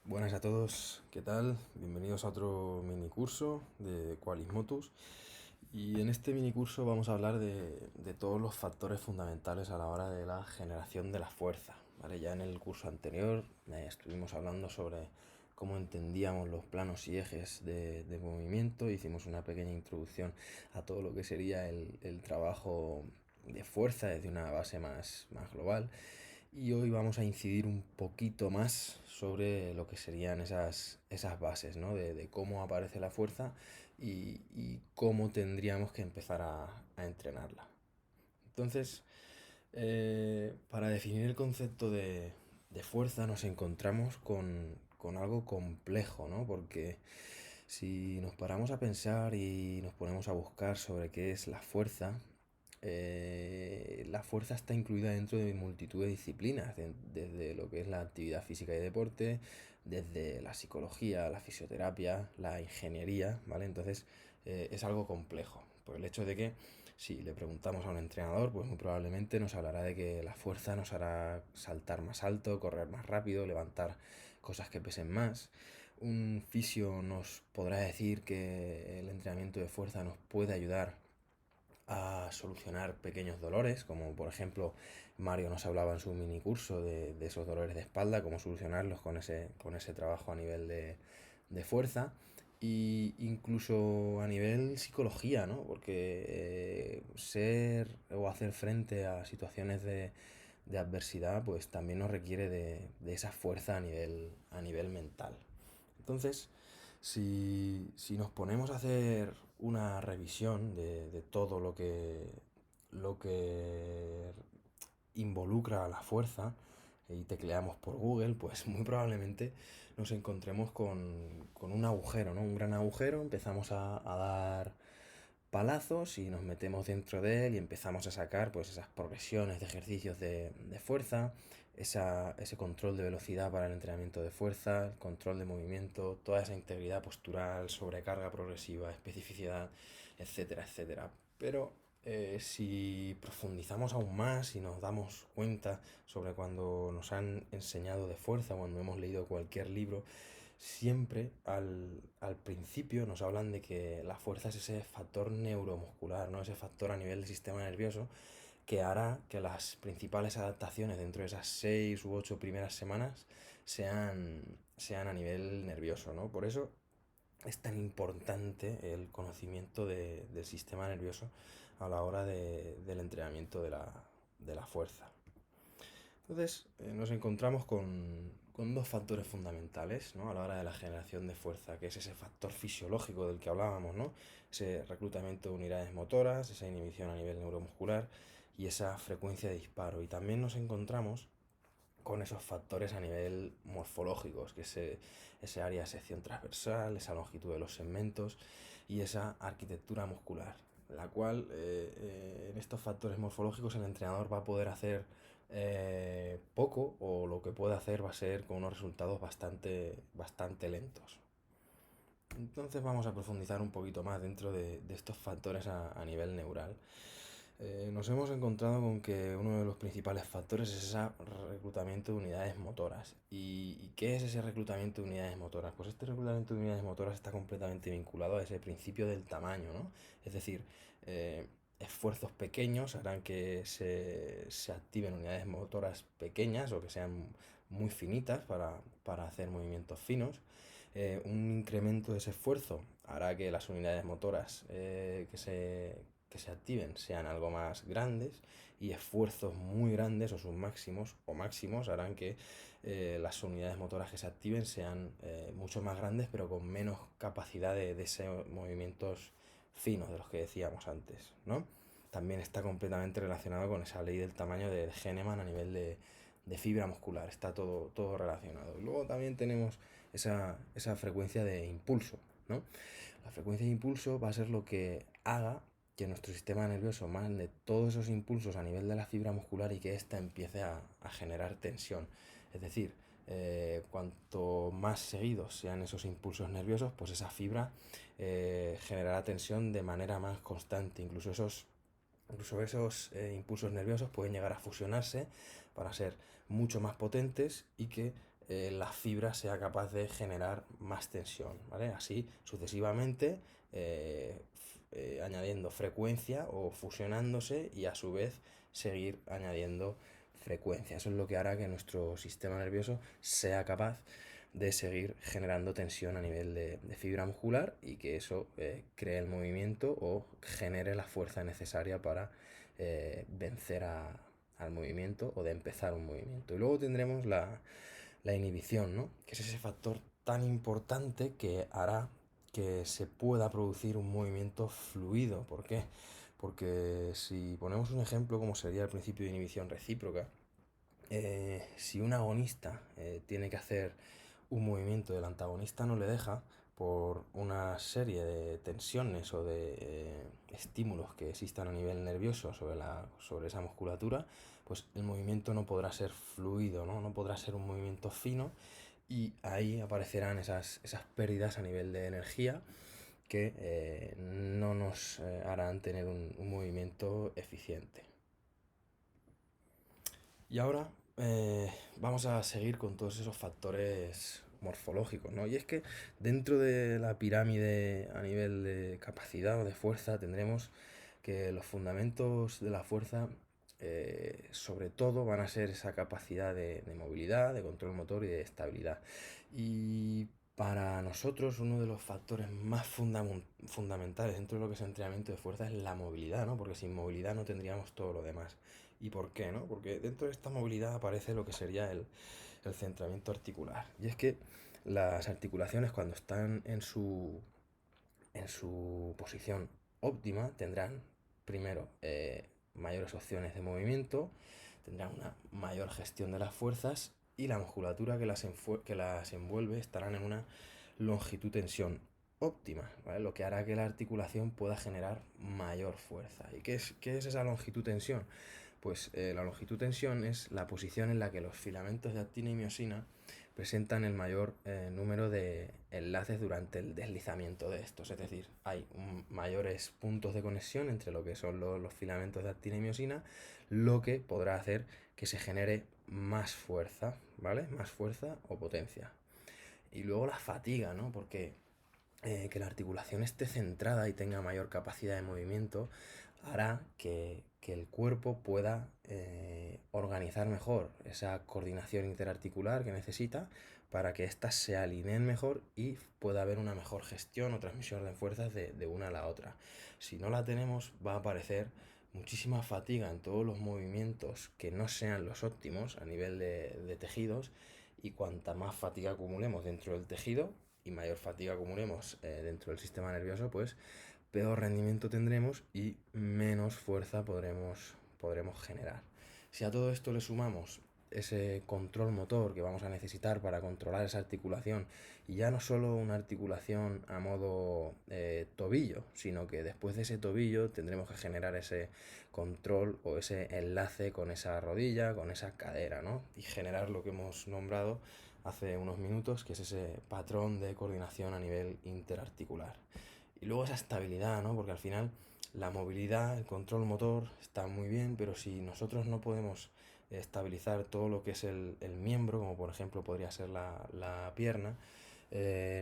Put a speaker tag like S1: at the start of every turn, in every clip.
S1: Buenas a todos, ¿qué tal? Bienvenidos a otro mini curso de Qualismotus. Y en este mini curso vamos a hablar de todos los factores fundamentales a la hora de la generación de la fuerza, ¿vale? Ya en el curso anterior estuvimos hablando sobre cómo entendíamos los planos y ejes de movimiento, hicimos una pequeña introducción a todo lo que sería el trabajo de fuerza desde una base más global. Y hoy vamos a incidir un poquito más sobre lo que serían esas bases, ¿no? De cómo aparece la fuerza y cómo tendríamos que empezar a entrenarla. Entonces, para definir el concepto de fuerza nos encontramos con algo complejo, ¿no? Porque si nos paramos a pensar y nos ponemos a buscar sobre qué es la fuerza está incluida dentro de multitud de disciplinas, desde lo que es la actividad física y deporte, desde la psicología, la fisioterapia, la ingeniería, ¿vale? Entonces es algo complejo, por el hecho de que si le preguntamos a un entrenador, pues muy probablemente nos hablará de que la fuerza nos hará saltar más alto, correr más rápido, levantar cosas que pesen más. Un fisio nos podrá decir que el entrenamiento de fuerza nos puede ayudar a solucionar pequeños dolores, como por ejemplo Mario nos hablaba en su mini curso de esos dolores de espalda, cómo solucionarlos con ese trabajo a nivel de fuerza. Y incluso a nivel psicología, ¿no? Porque ser o hacer frente a situaciones de adversidad, pues también nos requiere de esa fuerza a nivel mental. Entonces, si nos ponemos a hacer una revisión de todo lo que involucra a la fuerza y tecleamos por Google, pues muy probablemente nos encontremos con un agujero, ¿no? Un gran agujero, empezamos a dar palazos y nos metemos dentro de él y empezamos a sacar pues esas progresiones de ejercicios de fuerza, ese control de velocidad para el entrenamiento de fuerza, el control de movimiento, toda esa integridad postural, sobrecarga progresiva, especificidad, etcétera, etcétera. Pero si profundizamos aún más y nos damos cuenta sobre cuando nos han enseñado de fuerza, cuando hemos leído cualquier libro, siempre al principio nos hablan de que la fuerza es ese factor neuromuscular, ¿no? Ese factor a nivel del sistema nervioso que hará que las principales adaptaciones dentro de esas 6 u 8 primeras semanas sean a nivel nervioso, ¿no? Por eso es tan importante el conocimiento del sistema nervioso a la hora del entrenamiento de la fuerza. Entonces nos encontramos con dos factores fundamentales, ¿no? A la hora de la generación de fuerza, que es ese factor fisiológico del que hablábamos, ¿no? Ese reclutamiento de unidades motoras, esa inhibición a nivel neuromuscular y esa frecuencia de disparo. Y también nos encontramos con esos factores a nivel morfológicos, que es ese área de sección transversal, esa longitud de los segmentos y esa arquitectura muscular, la cual en estos factores morfológicos el entrenador va a poder hacer poco, o lo que puede hacer va a ser con unos resultados bastante lentos. Entonces vamos a profundizar un poquito más dentro de estos factores a nivel neural. Nos hemos encontrado con que uno de los principales factores es ese reclutamiento de unidades motoras. ¿Y qué es ese reclutamiento de unidades motoras? Pues este reclutamiento de unidades motoras está completamente vinculado a ese principio del tamaño, ¿no? Es decir, esfuerzos pequeños harán que se activen unidades motoras pequeñas o que sean muy finitas para hacer movimientos finos. Un incremento de ese esfuerzo hará que las unidades motoras que se activen sean algo más grandes, y esfuerzos muy grandes o sus máximos o máximos harán que las unidades motoras que se activen sean mucho más grandes, pero con menos capacidad de ser movimientos finos de los que decíamos antes, ¿no? También está completamente relacionado con esa ley del tamaño de Henneman a nivel de fibra muscular, está todo relacionado. Luego también tenemos esa frecuencia de impulso, ¿no? La frecuencia de impulso va a ser lo que haga que nuestro sistema nervioso mande todos esos impulsos a nivel de la fibra muscular y que ésta empiece a generar tensión. Es decir, cuanto más seguidos sean esos impulsos nerviosos, pues esa fibra generará tensión de manera más constante. Incluso esos impulsos nerviosos pueden llegar a fusionarse para ser mucho más potentes y que la fibra sea capaz de generar más tensión, ¿vale? Así sucesivamente, añadiendo frecuencia o fusionándose y a su vez seguir añadiendo frecuencia. Eso es lo que hará que nuestro sistema nervioso sea capaz de seguir generando tensión a nivel de fibra muscular y que eso cree el movimiento o genere la fuerza necesaria para vencer al movimiento o de empezar un movimiento. Y luego tendremos la inhibición, ¿no? Que es ese factor tan importante que hará que se pueda producir un movimiento fluido. ¿Por qué? Porque si ponemos un ejemplo como sería el principio de inhibición recíproca, si un agonista tiene que hacer un movimiento y el antagonista no le deja por una serie de tensiones o de estímulos que existan a nivel nervioso sobre esa musculatura, pues el movimiento no podrá ser fluido, ¿no? No podrá ser un movimiento fino y ahí aparecerán esas pérdidas a nivel de energía que no nos harán tener un movimiento eficiente. Y ahora vamos a seguir con todos esos factores morfológicos, ¿no? Y es que dentro de la pirámide a nivel de capacidad o de fuerza tendremos que los fundamentos de la fuerza sobre todo van a ser esa capacidad de movilidad, de control motor y de estabilidad. Y para nosotros uno de los factores más fundamentales dentro de lo que es el entrenamiento de fuerza es la movilidad, ¿no? Porque sin movilidad no tendríamos todo lo demás. ¿Y por qué, no? Porque dentro de esta movilidad aparece lo que sería el centramiento articular. Y es que las articulaciones cuando están en su posición óptima tendrán primero mayores opciones de movimiento, tendrán una mayor gestión de las fuerzas y la musculatura que las envuelve estarán en una longitud-tensión óptima, ¿vale? Lo que hará que la articulación pueda generar mayor fuerza. ¿Y qué es esa longitud-tensión? Pues la longitud-tensión es la posición en la que los filamentos de actina y miosina presentan el mayor número de enlaces durante el deslizamiento de estos. Es decir, hay mayores puntos de conexión entre lo que son los filamentos de actina y miosina, lo que podrá hacer que se genere más fuerza, ¿vale? Más fuerza o potencia. Y luego la fatiga, ¿no? Porque que la articulación esté centrada y tenga mayor capacidad de movimiento hará que el cuerpo pueda organizar mejor esa coordinación interarticular que necesita para que éstas se alineen mejor y pueda haber una mejor gestión o transmisión de fuerzas de una a la otra. Si no la tenemos, va a aparecer muchísima fatiga en todos los movimientos que no sean los óptimos a nivel de tejidos, y cuanta más fatiga acumulemos dentro del tejido y mayor fatiga acumulemos dentro del sistema nervioso, pues peor rendimiento tendremos y menos fuerza podremos generar. Si a todo esto le sumamos ese control motor que vamos a necesitar para controlar esa articulación, y ya no solo una articulación a modo tobillo, sino que después de ese tobillo tendremos que generar ese control o ese enlace con esa rodilla, con esa cadera, ¿no? Y generar lo que hemos nombrado hace unos minutos, que es ese patrón de coordinación a nivel interarticular. Y luego esa estabilidad, ¿no? Porque al final la movilidad, el control motor está muy bien, pero si nosotros no podemos estabilizar todo lo que es el miembro, como por ejemplo podría ser la pierna,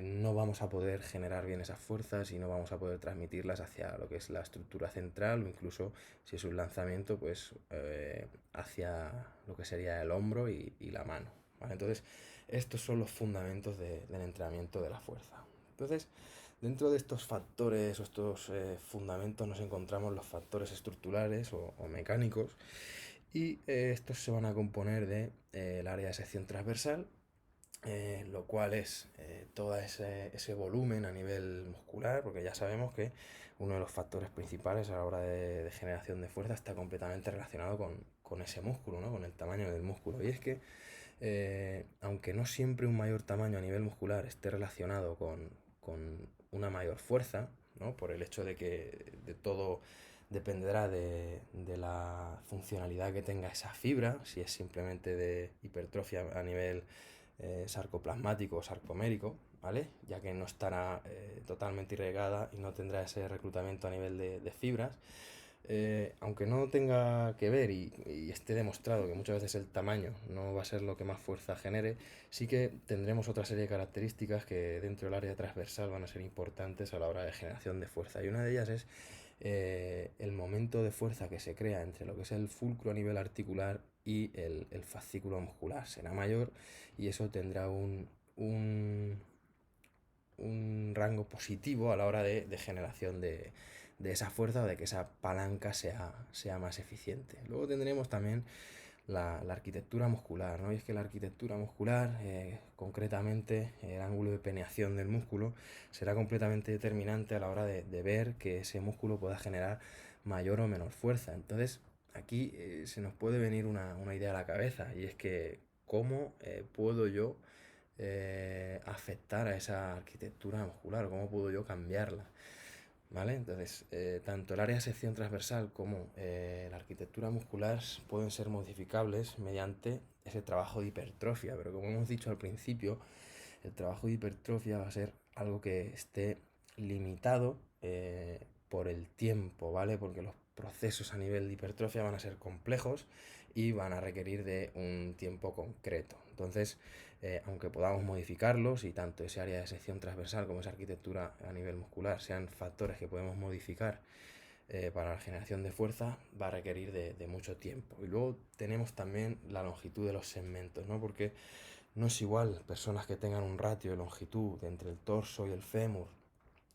S1: no vamos a poder generar bien esas fuerzas y no vamos a poder transmitirlas hacia lo que es la estructura central, o incluso si es un lanzamiento, pues hacia lo que sería el hombro y la mano, ¿vale? Entonces, estos son los fundamentos del entrenamiento de la fuerza. Entonces, dentro de estos factores o estos fundamentos nos encontramos los factores estructurales o mecánicos, y estos se van a componer de el área de sección transversal, lo cual es todo ese volumen a nivel muscular, porque ya sabemos que uno de los factores principales a la hora de generación de fuerza está completamente relacionado con ese músculo, ¿no? Con el tamaño del músculo. Y es que aunque no siempre un mayor tamaño a nivel muscular esté relacionado con una mayor fuerza, ¿no? Por el hecho de que de todo dependerá de la funcionalidad que tenga esa fibra, si es simplemente de hipertrofia a nivel sarcoplasmático o sarcomérico, ¿vale? Ya que no estará totalmente irrigada y no tendrá ese reclutamiento a nivel de fibras. Aunque no tenga que ver y esté demostrado que muchas veces el tamaño no va a ser lo que más fuerza genere, sí que tendremos otra serie de características que dentro del área transversal van a ser importantes a la hora de generación de fuerza. Y una de ellas es el momento de fuerza que se crea entre lo que es el fulcro a nivel articular y el fascículo muscular. Será mayor y eso tendrá un, un rango positivo a la hora de generación de esa fuerza o de que esa palanca sea más eficiente. Luego tendremos también la arquitectura muscular, ¿no? Y es que la arquitectura muscular, concretamente el ángulo de peneación del músculo, será completamente determinante a la hora de ver que ese músculo pueda generar mayor o menor fuerza. Entonces, aquí se nos puede venir una idea a la cabeza y es que cómo puedo yo afectar a esa arquitectura muscular, cómo puedo yo cambiarla. ¿Vale? Entonces, tanto el área de sección transversal como la arquitectura muscular pueden ser modificables mediante ese trabajo de hipertrofia, pero como hemos dicho al principio, el trabajo de hipertrofia va a ser algo que esté limitado por el tiempo, ¿vale? Porque los procesos a nivel de hipertrofia van a ser complejos y van a requerir de un tiempo concreto. Entonces, aunque podamos modificarlos y tanto ese área de sección transversal como esa arquitectura a nivel muscular sean factores que podemos modificar para la generación de fuerza, va a requerir de mucho tiempo. Y luego tenemos también la longitud de los segmentos, ¿no? Porque no es igual personas que tengan un ratio de longitud entre el torso y el fémur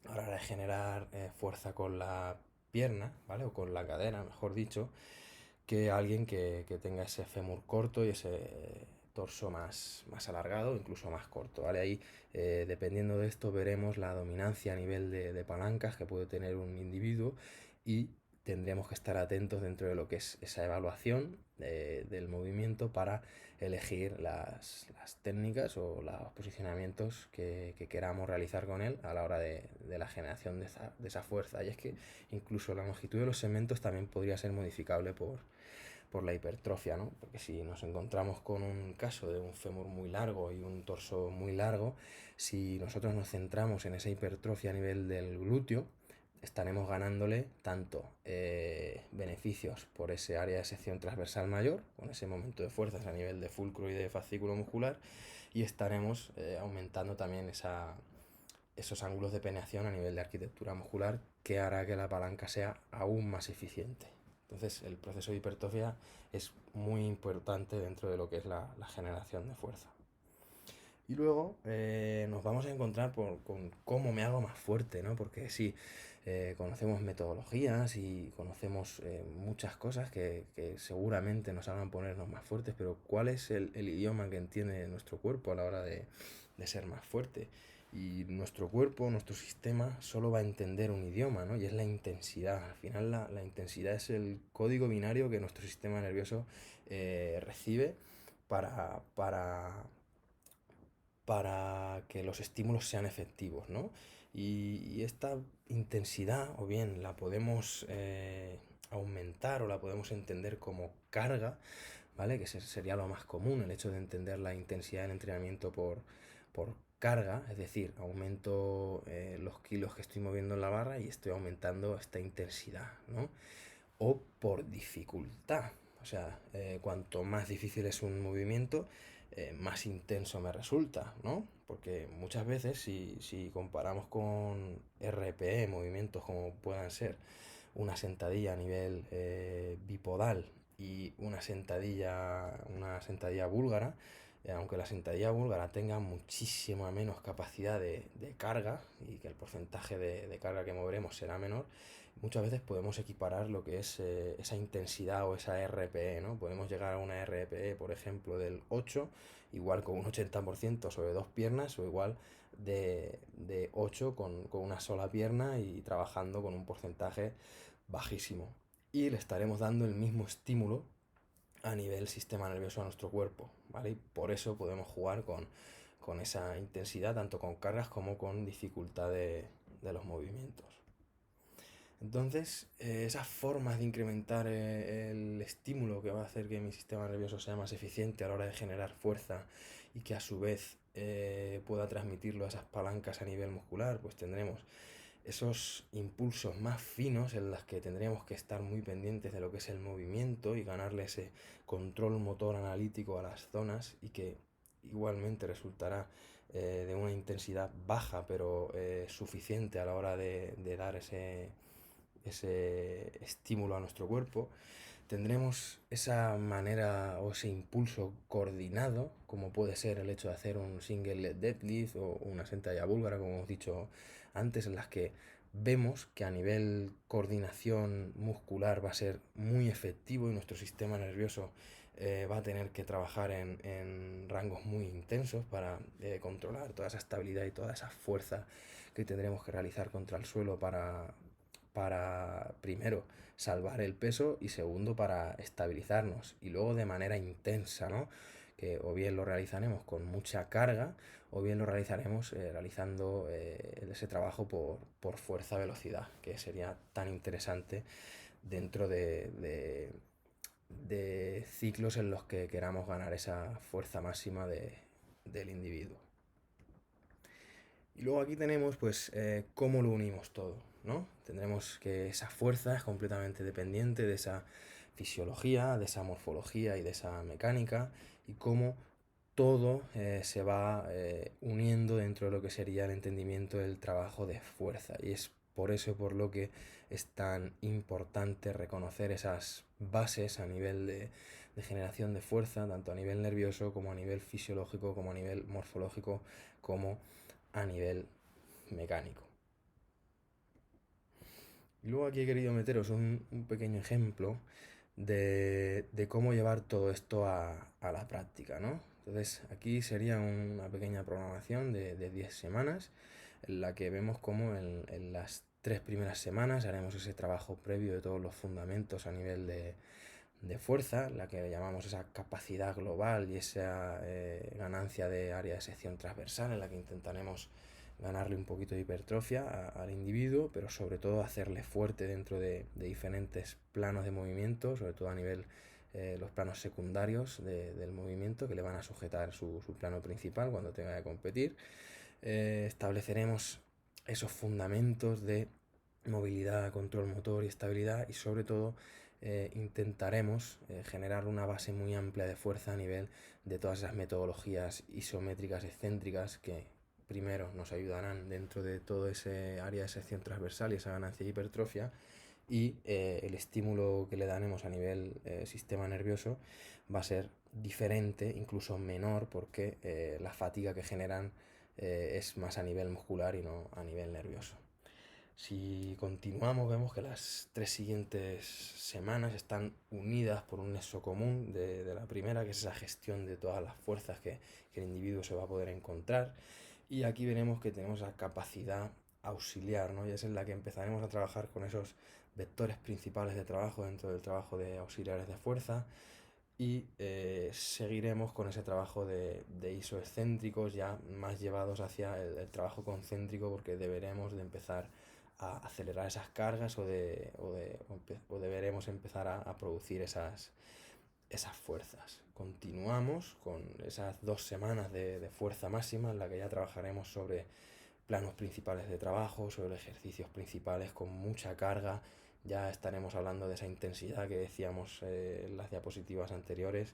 S1: a la hora de generar fuerza con la pierna, ¿vale? O con la cadera, mejor dicho, que alguien que tenga ese fémur corto y ese torso más alargado, incluso más corto, ¿vale? Ahí, dependiendo de esto, veremos la dominancia a nivel de palancas que puede tener un individuo y tendremos que estar atentos dentro de lo que es esa evaluación del movimiento para elegir las técnicas o los posicionamientos que queramos realizar con él a la hora de la generación de esa fuerza. Y es que incluso la longitud de los segmentos también podría ser modificable por la hipertrofia, ¿no? Porque si nos encontramos con un caso de un fémur muy largo y un torso muy largo, si nosotros nos centramos en esa hipertrofia a nivel del glúteo, estaremos ganándole tanto beneficios por ese área de sección transversal mayor, con ese momento de fuerzas a nivel de fulcro y de fascículo muscular, y estaremos aumentando también esos ángulos de peneación a nivel de arquitectura muscular que hará que la palanca sea aún más eficiente. Entonces el proceso de hipertrofia es muy importante dentro de lo que es la generación de fuerza. Y luego nos vamos a encontrar con cómo me hago más fuerte, ¿no? Porque sí, conocemos metodologías y conocemos muchas cosas que seguramente nos hagan ponernos más fuertes, pero ¿cuál es el idioma que entiende nuestro cuerpo a la hora de ser más fuerte? Y nuestro cuerpo, nuestro sistema, solo va a entender un idioma, ¿no? Y es la intensidad. Al final la intensidad es el código binario que nuestro sistema nervioso recibe para para que los estímulos sean efectivos, ¿no? Y esta intensidad, o bien la podemos aumentar o la podemos entender como carga, ¿vale? Que sería lo más común, el hecho de entender la intensidad del entrenamiento por carga, es decir, aumento los kilos que estoy moviendo en la barra y estoy aumentando esta intensidad, ¿no? O por dificultad. O sea, cuanto más difícil es un movimiento, más intenso me resulta, ¿no? Porque muchas veces si comparamos con RPE, movimientos como puedan ser una sentadilla a nivel bipodal y una sentadilla búlgara, aunque la sentadilla búlgara tenga muchísima menos capacidad de carga y que el porcentaje de carga que moveremos será menor, muchas veces podemos equiparar lo que es esa intensidad o esa RPE, ¿no? Podemos llegar a una RPE, por ejemplo, del 8, igual con un 80% sobre dos piernas, o igual de 8 con una sola pierna y trabajando con un porcentaje bajísimo. Y le estaremos dando el mismo estímulo a nivel sistema nervioso a nuestro cuerpo, ¿vale? Y por eso podemos jugar con esa intensidad, tanto con cargas como con dificultad de los movimientos. Entonces, esas formas de incrementar el estímulo que va a hacer que mi sistema nervioso sea más eficiente a la hora de generar fuerza y que a su vez pueda transmitirlo a esas palancas a nivel muscular, pues tendremos esos impulsos más finos en los que tendríamos que estar muy pendientes de lo que es el movimiento y ganarle ese control motor analítico a las zonas y que igualmente resultará de una intensidad baja pero suficiente a la hora de dar ese estímulo a nuestro cuerpo. Tendremos esa manera o ese impulso coordinado, como puede ser el hecho de hacer un single leg deadlift o una sentadilla búlgara, como hemos dicho antes, en las que vemos que a nivel coordinación muscular va a ser muy efectivo y nuestro sistema nervioso va a tener que trabajar en rangos muy intensos para controlar toda esa estabilidad y toda esa fuerza que tendremos que realizar contra el suelo para primero salvar el peso y segundo para estabilizarnos y luego de manera intensa, ¿no? Que o bien lo realizaremos con mucha carga o bien lo realizaremos realizando ese trabajo por fuerza-velocidad, que sería tan interesante dentro de ciclos en los que queramos ganar esa fuerza máxima del individuo. Y luego aquí tenemos pues cómo lo unimos todo, ¿no? Tendremos que esa fuerza es completamente dependiente de esa fisiología, de esa morfología y de esa mecánica y cómo todo se va uniendo dentro de lo que sería el entendimiento del trabajo de fuerza. Y es por eso por lo que es tan importante reconocer esas bases a nivel de generación de fuerza, tanto a nivel nervioso como a nivel fisiológico, como a nivel morfológico, como a nivel mecánico. Y luego aquí he querido meteros un pequeño ejemplo de cómo llevar todo esto a la práctica, ¿no? Entonces aquí sería una pequeña programación de 10 semanas en la que vemos cómo en las 3 primeras semanas haremos ese trabajo previo de todos los fundamentos a nivel de fuerza, la que llamamos esa capacidad global y esa ganancia de área de sección transversal, en la que intentaremos ganarle un poquito de hipertrofia al individuo, pero sobre todo hacerle fuerte dentro de diferentes planos de movimiento, sobre todo a nivel los planos secundarios del movimiento que le van a sujetar su plano principal cuando tenga que competir. Estableceremos esos fundamentos de movilidad, control motor y estabilidad y sobre todo intentaremos generar una base muy amplia de fuerza a nivel de todas esas metodologías isométricas excéntricas que primero nos ayudarán dentro de todo ese área de sección transversal y esa ganancia de hipertrofia y el estímulo que le daremos a nivel sistema nervioso va a ser diferente, incluso menor, porque la fatiga que generan es más a nivel muscular y no a nivel nervioso. Si continuamos, vemos que las 3 siguientes semanas están unidas por un nexo común de la primera, que es esa gestión de todas las fuerzas que el individuo se va a poder encontrar. Y aquí veremos que tenemos la capacidad auxiliar, ¿no? Y es en la que empezaremos a trabajar con esos vectores principales de trabajo dentro del trabajo de auxiliares de fuerza y seguiremos con ese trabajo de isoexcéntricos ya más llevados hacia el trabajo concéntrico porque deberemos de empezar a acelerar esas cargas o deberemos empezar a producir esas fuerzas. Continuamos con esas 2 semanas de fuerza máxima en la que ya trabajaremos sobre planos principales de trabajo, sobre ejercicios principales con mucha carga. Ya estaremos hablando de esa intensidad que decíamos en las diapositivas anteriores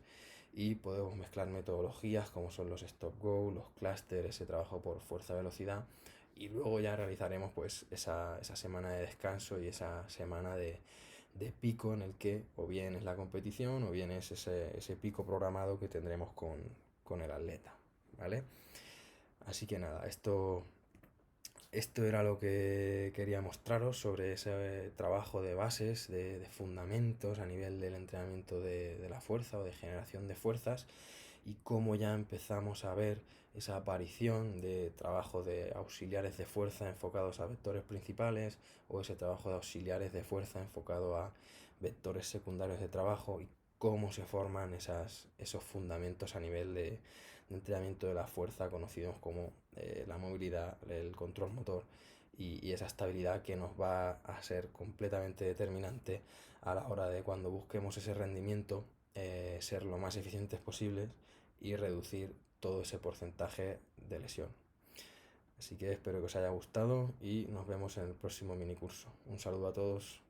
S1: y podemos mezclar metodologías como son los stop-go, los clusters, ese trabajo por fuerza-velocidad y luego ya realizaremos pues esa semana de descanso y esa semana de pico en el que o bien es la competición o bien es ese pico programado que tendremos con el atleta, ¿vale? Así que nada, esto era lo que quería mostraros sobre ese trabajo de bases, de fundamentos a nivel del entrenamiento de la fuerza o de generación de fuerzas y cómo ya empezamos a ver esa aparición de trabajo de auxiliares de fuerza enfocados a vectores principales o ese trabajo de auxiliares de fuerza enfocado a vectores secundarios de trabajo y cómo se forman esos fundamentos a nivel de entrenamiento de la fuerza conocidos como la movilidad, el control motor y esa estabilidad que nos va a ser completamente determinante a la hora de cuando busquemos ese rendimiento ser lo más eficientes posibles y reducir todo ese porcentaje de lesión. Así que espero que os haya gustado y nos vemos en el próximo minicurso. Un saludo a todos.